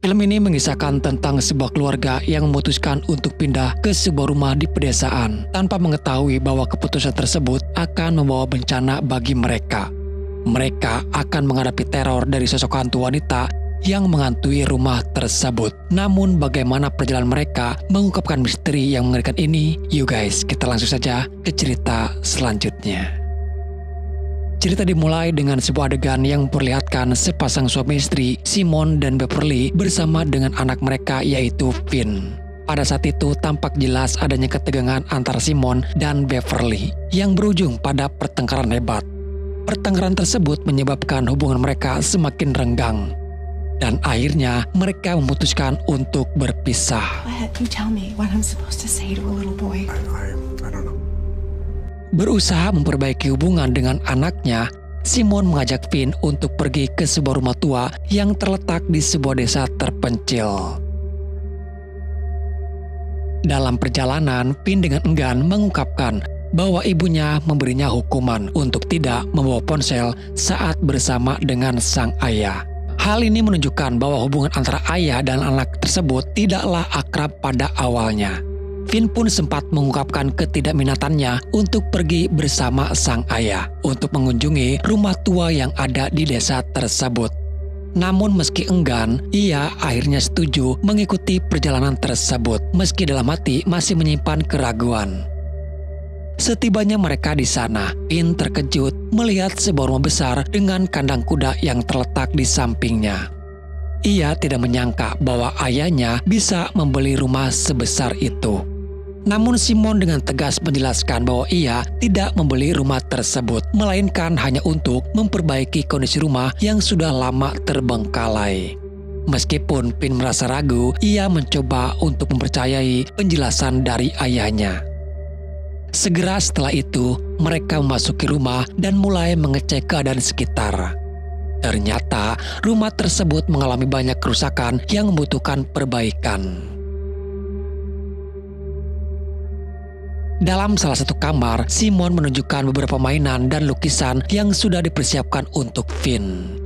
Film ini mengisahkan tentang sebuah keluarga yang memutuskan untuk pindah ke sebuah rumah di pedesaan tanpa mengetahui bahwa keputusan tersebut akan membawa bencana bagi mereka. Mereka akan menghadapi teror dari sosok hantu wanita yang menghantui rumah tersebut. Namun bagaimana perjalanan mereka mengungkapkan misteri yang mengerikan ini? Yuk guys, kita langsung saja ke cerita selanjutnya. Cerita dimulai dengan sebuah adegan yang memperlihatkan sepasang suami istri, Simon dan Beverly, bersama dengan anak mereka yaitu Finn. Pada saat itu tampak jelas adanya ketegangan antara Simon dan Beverly yang berujung pada pertengkaran hebat. Pertengkaran tersebut menyebabkan hubungan mereka semakin renggang. Dan akhirnya mereka memutuskan untuk berpisah. Berusaha memperbaiki hubungan dengan anaknya, Simon mengajak Finn untuk pergi ke sebuah rumah tua yang terletak di sebuah desa terpencil. Dalam perjalanan, Finn dengan enggan mengungkapkan bahwa ibunya memberinya hukuman untuk tidak membawa ponsel saat bersama dengan sang ayah. Hal ini menunjukkan bahwa hubungan antara ayah dan anak tersebut tidaklah akrab pada awalnya. Finn pun sempat mengungkapkan ketidakminatannya untuk pergi bersama sang ayah untuk mengunjungi rumah tua yang ada di desa tersebut. Namun meski enggan, ia akhirnya setuju mengikuti perjalanan tersebut meski dalam hati masih menyimpan keraguan. Setibanya mereka di sana, Finn terkejut melihat sebuah rumah besar dengan kandang kuda yang terletak di sampingnya. Ia tidak menyangka bahwa ayahnya bisa membeli rumah sebesar itu. Namun Simon dengan tegas menjelaskan bahwa ia tidak membeli rumah tersebut, melainkan hanya untuk memperbaiki kondisi rumah yang sudah lama terbengkalai. Meskipun Finn merasa ragu, ia mencoba untuk mempercayai penjelasan dari ayahnya. Segera setelah itu, mereka memasuki rumah dan mulai mengecek keadaan sekitar. Ternyata rumah tersebut mengalami banyak kerusakan yang membutuhkan perbaikan. Dalam salah satu kamar, Simon menunjukkan beberapa mainan dan lukisan yang sudah dipersiapkan untuk Finn.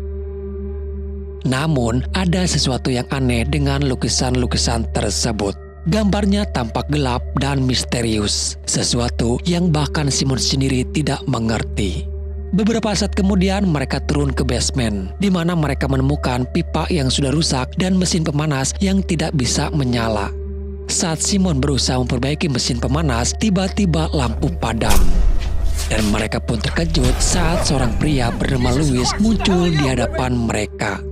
Namun, ada sesuatu yang aneh dengan lukisan-lukisan tersebut. Gambarnya tampak gelap dan misterius, sesuatu yang bahkan Simon sendiri tidak mengerti. Beberapa saat kemudian mereka turun ke basement, di mana mereka menemukan pipa yang sudah rusak dan mesin pemanas yang tidak bisa menyala. Saat Simon berusaha memperbaiki mesin pemanas, tiba-tiba lampu padam. Dan mereka pun terkejut saat seorang pria bernama Louis muncul di hadapan mereka.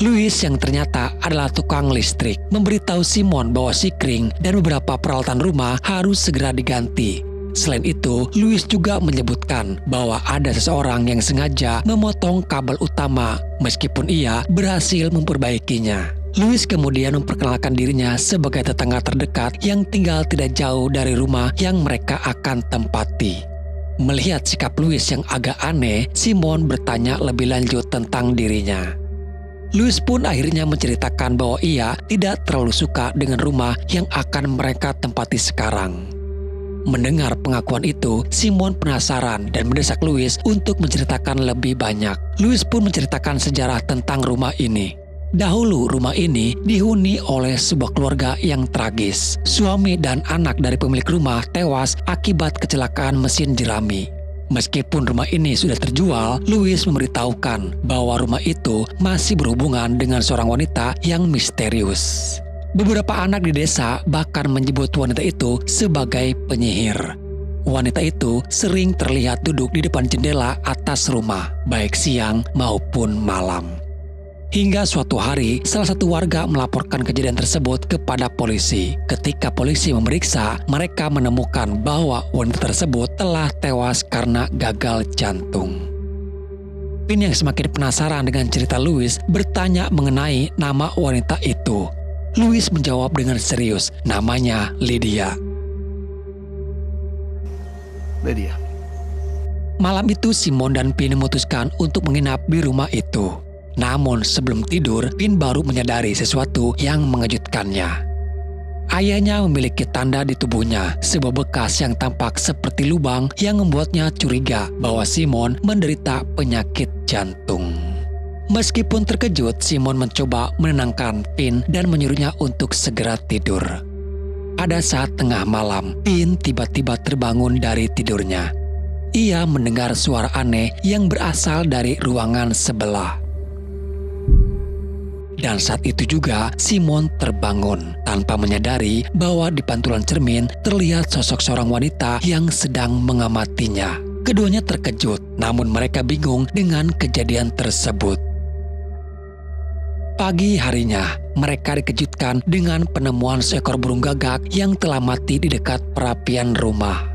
Louis yang ternyata adalah tukang listrik memberitahu Simon bahwa sikring dan beberapa peralatan rumah harus segera diganti. Selain itu, Louis juga menyebutkan bahwa ada seseorang yang sengaja memotong kabel utama meskipun ia berhasil memperbaikinya. Louis kemudian memperkenalkan dirinya sebagai tetangga terdekat yang tinggal tidak jauh dari rumah yang mereka akan tempati. Melihat sikap Louis yang agak aneh, Simon bertanya lebih lanjut tentang dirinya. Louis pun akhirnya menceritakan bahwa ia tidak terlalu suka dengan rumah yang akan mereka tempati sekarang. Mendengar pengakuan itu, Simon penasaran dan mendesak Louis untuk menceritakan lebih banyak. Louis pun menceritakan sejarah tentang rumah ini. Dahulu rumah ini dihuni oleh sebuah keluarga yang tragis. Suami dan anak dari pemilik rumah tewas akibat kecelakaan mesin jerami. Meskipun rumah ini sudah terjual, Louis memberitahukan bahwa rumah itu masih berhubungan dengan seorang wanita yang misterius. Beberapa anak di desa bahkan menyebut wanita itu sebagai penyihir. Wanita itu sering terlihat duduk di depan jendela atas rumah, baik siang maupun malam. Hingga suatu hari, salah satu warga melaporkan kejadian tersebut kepada polisi. Ketika polisi memeriksa, mereka menemukan bahwa wanita tersebut telah tewas karena gagal jantung. Finn yang semakin penasaran dengan cerita Louis bertanya mengenai nama wanita itu. Louis menjawab dengan serius, namanya Lydia. Malam itu Simon dan Finn memutuskan untuk menginap di rumah itu. Namun sebelum tidur, Finn baru menyadari sesuatu yang mengejutkannya. Ayahnya memiliki tanda di tubuhnya, sebuah bekas yang tampak seperti lubang yang membuatnya curiga bahwa Simon menderita penyakit jantung. Meskipun terkejut, Simon mencoba menenangkan Finn dan menyuruhnya untuk segera tidur. Pada saat tengah malam, Finn tiba-tiba terbangun dari tidurnya. Ia mendengar suara aneh yang berasal dari ruangan sebelah. Dan saat itu juga Simon terbangun tanpa menyadari bahwa di pantulan cermin terlihat sosok seorang wanita yang sedang mengamatinya. Keduanya terkejut, namun mereka bingung dengan kejadian tersebut. Pagi harinya, mereka dikejutkan dengan penemuan seekor burung gagak yang telah mati di dekat perapian rumah.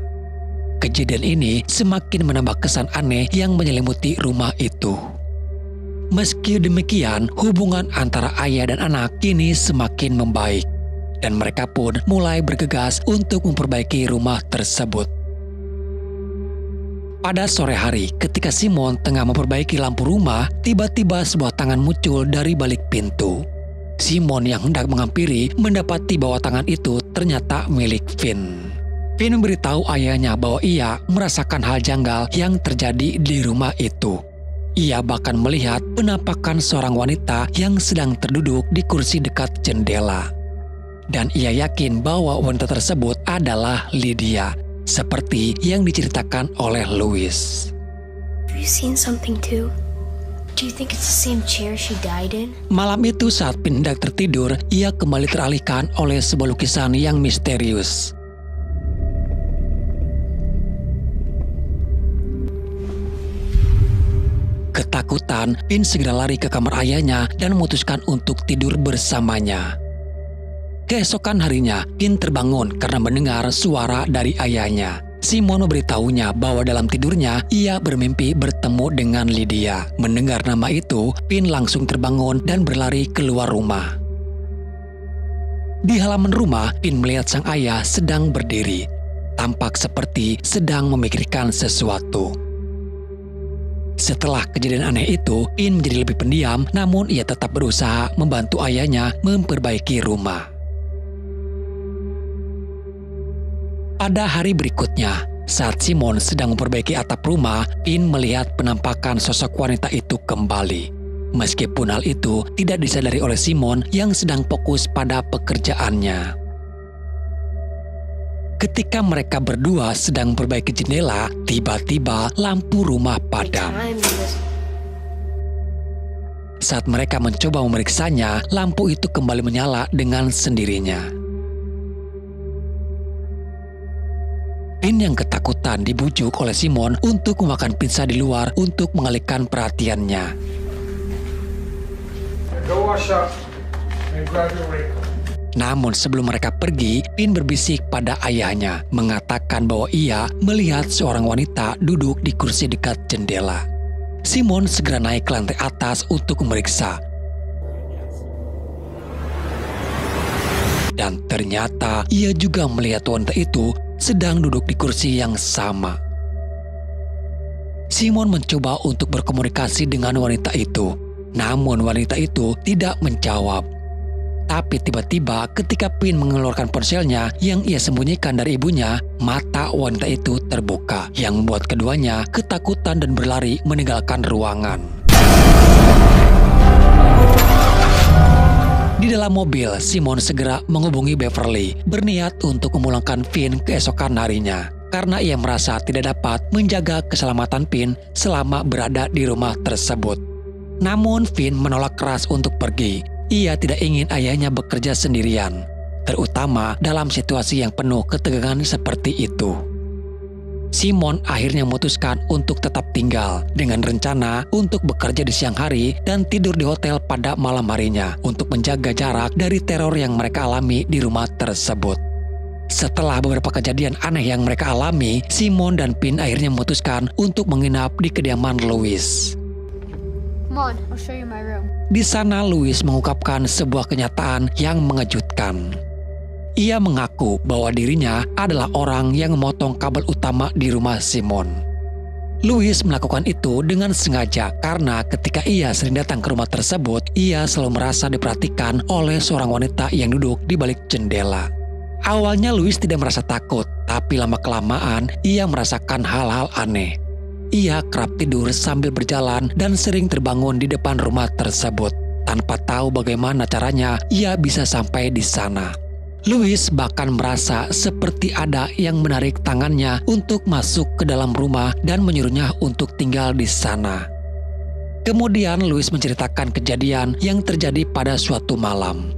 Kejadian ini semakin menambah kesan aneh yang menyelimuti rumah itu. Meski demikian, hubungan antara ayah dan anak kini semakin membaik, dan mereka pun mulai bergegas untuk memperbaiki rumah tersebut. Pada sore hari, ketika Simon tengah memperbaiki lampu rumah, tiba-tiba sebuah tangan muncul dari balik pintu. Simon yang hendak menghampiri mendapati bahwa tangan itu ternyata milik Finn. Finn memberitahu ayahnya bahwa ia merasakan hal janggal yang terjadi di rumah itu. Ia bahkan melihat penampakan seorang wanita yang sedang terduduk di kursi dekat jendela. Dan ia yakin bahwa wanita tersebut adalah Lydia, seperti yang diceritakan oleh Louis. Have you seen something too? Do you think it's the same chair she died in? Malam itu saat Finn hendak tertidur, ia kembali teralihkan oleh sebuah lukisan yang misterius. Ketakutan, Finn segera lari ke kamar ayahnya dan memutuskan untuk tidur bersamanya. Keesokan harinya, Finn terbangun karena mendengar suara dari ayahnya. Simon memberitahunya bahwa dalam tidurnya ia bermimpi bertemu dengan Lydia. Mendengar nama itu, Finn langsung terbangun dan berlari keluar rumah. Di halaman rumah, Finn melihat sang ayah sedang berdiri. Tampak seperti sedang memikirkan sesuatu. Setelah kejadian aneh itu, Finn menjadi lebih pendiam, namun ia tetap berusaha membantu ayahnya memperbaiki rumah. Pada hari berikutnya, saat Simon sedang memperbaiki atap rumah, Finn melihat penampakan sosok wanita itu kembali. Meskipun hal itu tidak disadari oleh Simon yang sedang fokus pada pekerjaannya. Ketika mereka berdua sedang memperbaiki jendela, tiba-tiba lampu rumah padam. Saat mereka mencoba memeriksanya, lampu itu kembali menyala dengan sendirinya. Finn yang ketakutan dibujuk oleh Simon untuk memakan pizza di luar untuk mengalihkan perhatiannya. Go wash up and grab your raincoat. Namun sebelum mereka pergi, Finn berbisik pada ayahnya, mengatakan bahwa ia melihat seorang wanita duduk di kursi dekat jendela. Simon segera naik ke lantai atas untuk memeriksa. Dan ternyata ia juga melihat wanita itu sedang duduk di kursi yang sama. Simon mencoba untuk berkomunikasi dengan wanita itu, namun wanita itu tidak menjawab. Tapi tiba-tiba ketika Finn mengeluarkan ponselnya yang ia sembunyikan dari ibunya, mata wanita itu terbuka, yang membuat keduanya ketakutan dan berlari meninggalkan ruangan. Di dalam mobil, Simon segera menghubungi Beverly, berniat untuk memulangkan Finn keesokan harinya, karena ia merasa tidak dapat menjaga keselamatan Finn selama berada di rumah tersebut. Namun Finn menolak keras untuk pergi. Ia tidak ingin ayahnya bekerja sendirian, terutama dalam situasi yang penuh ketegangan seperti itu. Simon akhirnya memutuskan untuk tetap tinggal dengan rencana untuk bekerja di siang hari dan tidur di hotel pada malam harinya untuk menjaga jarak dari teror yang mereka alami di rumah tersebut. Setelah beberapa kejadian aneh yang mereka alami, Simon dan Finn akhirnya memutuskan untuk menginap di kediaman Louis. Come on, I'll show you my room. Di sana Louis mengungkapkan sebuah kenyataan yang mengejutkan. Ia mengaku bahwa dirinya adalah orang yang memotong kabel utama di rumah Simon. Louis melakukan itu dengan sengaja karena ketika ia sering datang ke rumah tersebut, ia selalu merasa diperhatikan oleh seorang wanita yang duduk di balik jendela. Awalnya Louis tidak merasa takut, tapi lama-kelamaan ia merasakan hal-hal aneh. ia kerap tidur sambil berjalan dan sering terbangun di depan rumah tersebut. Tanpa tahu bagaimana caranya, ia bisa sampai di sana. Louis bahkan merasa seperti ada yang menarik tangannya untuk masuk ke dalam rumah dan menyuruhnya untuk tinggal di sana. Kemudian Louis menceritakan kejadian yang terjadi pada suatu malam.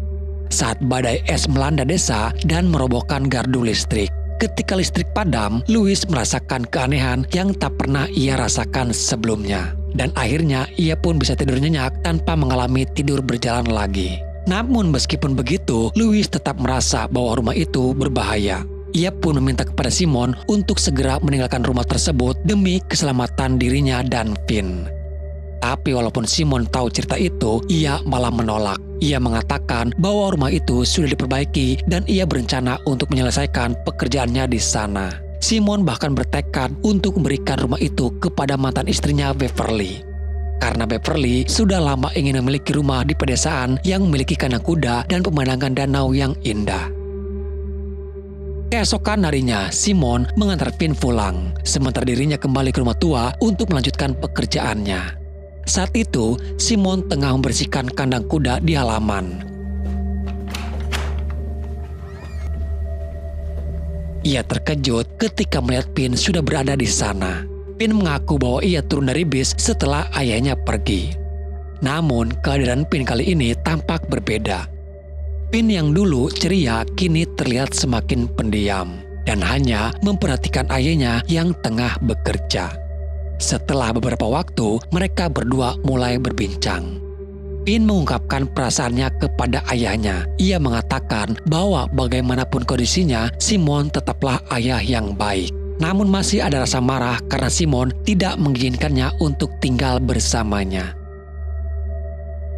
Saat badai es melanda desa dan merobohkan gardu listrik. Ketika listrik padam, Louis merasakan keanehan yang tak pernah ia rasakan sebelumnya. Dan akhirnya ia pun bisa tidur nyenyak tanpa mengalami tidur berjalan lagi. Namun meskipun begitu, Louis tetap merasa bahwa rumah itu berbahaya. Ia pun meminta kepada Simon untuk segera meninggalkan rumah tersebut demi keselamatan dirinya dan Finn. Tapi walaupun Simon tahu cerita itu, ia malah menolak. Ia mengatakan bahwa rumah itu sudah diperbaiki dan ia berencana untuk menyelesaikan pekerjaannya di sana. Simon bahkan bertekad untuk memberikan rumah itu kepada mantan istrinya Beverly. Karena Beverly sudah lama ingin memiliki rumah di pedesaan yang memiliki kandang kuda dan pemandangan danau yang indah. Keesokan harinya, Simon mengantar Finn pulang, sementara dirinya kembali ke rumah tua untuk melanjutkan pekerjaannya. Saat itu, Simon tengah membersihkan kandang kuda di halaman. Ia terkejut ketika melihat Finn sudah berada di sana. Finn mengaku bahwa ia turun dari bis setelah ayahnya pergi. Namun, kehadiran Finn kali ini tampak berbeda. Finn yang dulu ceria kini terlihat semakin pendiam dan hanya memperhatikan ayahnya yang tengah bekerja. Setelah beberapa waktu, mereka berdua mulai berbincang. Finn mengungkapkan perasaannya kepada ayahnya. Ia mengatakan bahwa bagaimanapun kondisinya, Simon tetaplah ayah yang baik. Namun masih ada rasa marah karena Simon tidak mengizinkannya untuk tinggal bersamanya.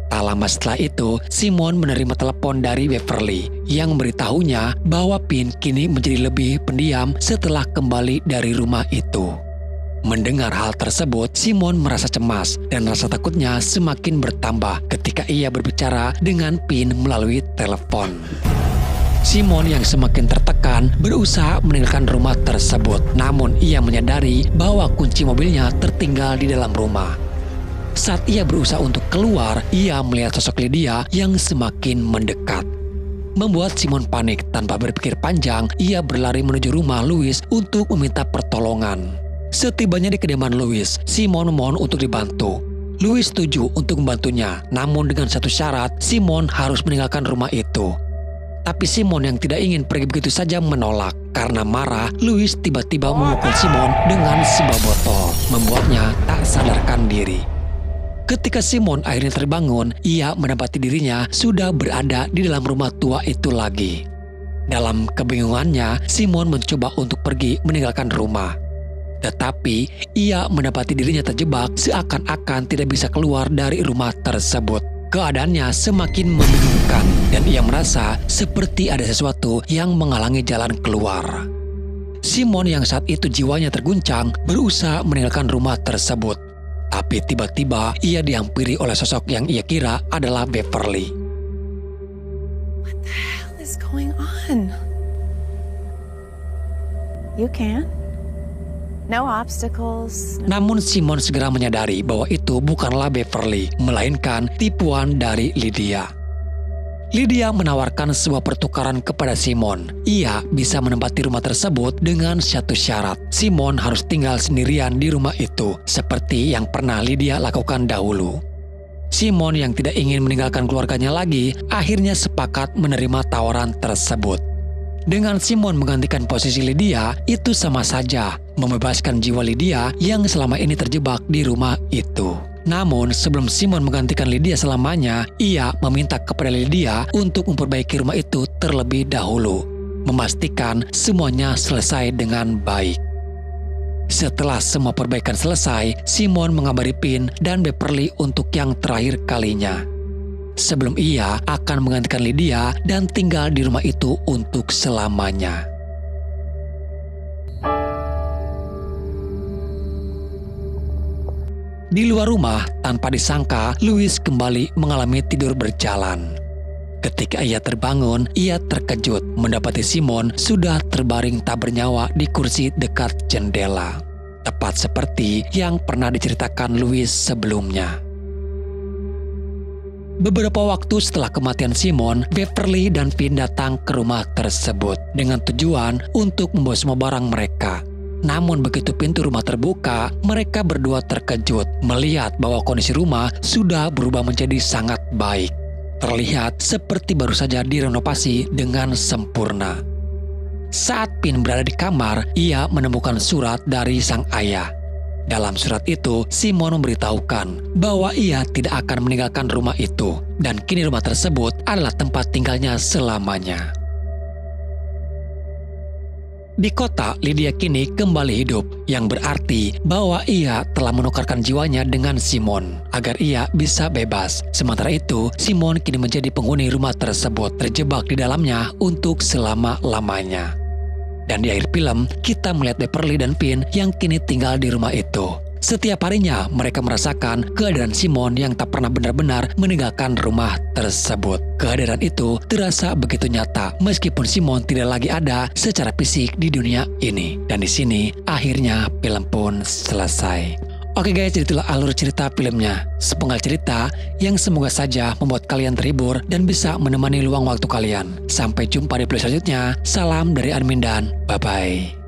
Tak lama setelah itu, Simon menerima telepon dari Beverly yang memberitahunya bahwa Finn kini menjadi lebih pendiam setelah kembali dari rumah itu. Mendengar hal tersebut, Simon merasa cemas dan rasa takutnya semakin bertambah ketika ia berbicara dengan Finn melalui telepon. Simon yang semakin tertekan berusaha meninggalkan rumah tersebut, namun ia menyadari bahwa kunci mobilnya tertinggal di dalam rumah. Saat ia berusaha untuk keluar, ia melihat sosok Lydia yang semakin mendekat. Membuat Simon panik. Tanpa berpikir panjang, ia berlari menuju rumah Louis untuk meminta pertolongan. Setibanya di kediaman Louis, Simon memohon untuk dibantu. Louis setuju untuk membantunya, namun dengan satu syarat, Simon harus meninggalkan rumah itu. Tapi Simon yang tidak ingin pergi begitu saja menolak. Karena marah, Louis tiba-tiba memukul Simon dengan sebuah botol, membuatnya tak sadarkan diri. Ketika Simon akhirnya terbangun, ia mendapati dirinya sudah berada di dalam rumah tua itu lagi. Dalam kebingungannya, Simon mencoba untuk pergi meninggalkan rumah. Tetapi ia mendapati dirinya terjebak seakan-akan tidak bisa keluar dari rumah tersebut. Keadaannya semakin membingungkan dan ia merasa seperti ada sesuatu yang menghalangi jalan keluar. Simon yang saat itu jiwanya terguncang berusaha meninggalkan rumah tersebut. Tapi tiba-tiba ia dihampiri oleh sosok yang ia kira adalah Beverly. What the hell is going on? You can. No obstacles. Namun Simon segera menyadari bahwa itu bukanlah Beverly, melainkan tipuan dari Lydia. Lydia menawarkan sebuah pertukaran kepada Simon. Ia bisa menempati rumah tersebut dengan satu syarat. Simon harus tinggal sendirian di rumah itu, seperti yang pernah Lydia lakukan dahulu. Simon yang tidak ingin meninggalkan keluarganya lagi, akhirnya sepakat menerima tawaran tersebut. Dengan Simon menggantikan posisi Lydia, itu sama saja membebaskan jiwa Lydia yang selama ini terjebak di rumah itu. Namun sebelum Simon menggantikan Lydia selamanya, ia meminta kepada Lydia untuk memperbaiki rumah itu terlebih dahulu, memastikan semuanya selesai dengan baik. Setelah semua perbaikan selesai, Simon mengabari Finn dan Beverly untuk yang terakhir kalinya. Sebelum ia akan menggantikan Lydia dan tinggal di rumah itu untuk selamanya. Di luar rumah, tanpa disangka, Louis kembali mengalami tidur berjalan. Ketika ia terbangun, ia terkejut mendapati Simon sudah terbaring tak bernyawa di kursi dekat jendela. tepat seperti yang pernah diceritakan Louis sebelumnya. Beberapa waktu setelah kematian Simon, Beverly dan Finn datang ke rumah tersebut dengan tujuan untuk membawa semua barang mereka. Namun begitu pintu rumah terbuka, mereka berdua terkejut melihat bahwa kondisi rumah sudah berubah menjadi sangat baik. Terlihat seperti baru saja direnovasi dengan sempurna. Saat Finn berada di kamar, ia menemukan surat dari sang ayah. Dalam surat itu, Simon memberitahukan bahwa ia tidak akan meninggalkan rumah itu dan kini rumah tersebut adalah tempat tinggalnya selamanya. Di kota, Lydia kini kembali hidup, yang berarti bahwa ia telah menukarkan jiwanya dengan Simon agar ia bisa bebas. Sementara itu, Simon kini menjadi penghuni rumah tersebut, terjebak di dalamnya untuk selama-lamanya. Dan di akhir film, kita melihat Beverly dan Finn yang kini tinggal di rumah itu. Setiap harinya mereka merasakan kehadiran Simon yang tak pernah benar-benar meninggalkan rumah tersebut. Kehadiran itu terasa begitu nyata meskipun Simon tidak lagi ada secara fisik di dunia ini. Dan di sini akhirnya film pun selesai. Oke guys, jadi itulah alur cerita filmnya. Sepenggal cerita yang semoga saja membuat kalian terhibur dan bisa menemani luang waktu kalian. Sampai jumpa di video selanjutnya. Salam dari admin dan bye-bye.